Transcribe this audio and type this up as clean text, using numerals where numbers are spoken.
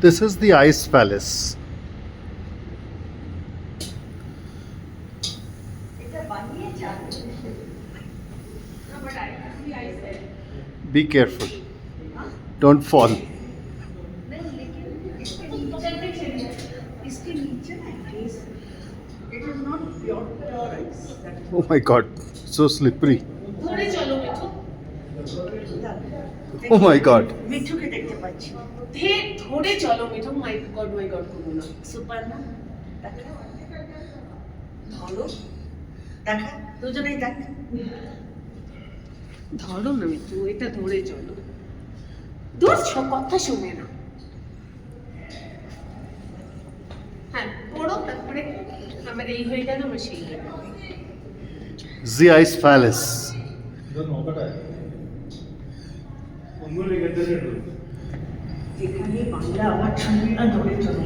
This is the Ice Palace. Be careful. Don't fall. Oh my god, so slippery. ধরে চলো Mithu. Oh my god. মিঠুকে দেখতে পাচ্ছি। ধরে চলো মিঠু। মাই গড করবো না। সুপার না? দেখা ধরো, দেখা দুজনেই দেখ। ধরো না মিঠু, এটা ধরে চলো। দূর সব কথা শুনে না। হ্যাঁ পড়ো, তারপরে আমার এই হয়ে গেল, আমার সেই হয়ে গেল। The Ice Palace. যেখানে বাংলা আবার শুনবি না ধরে চলো।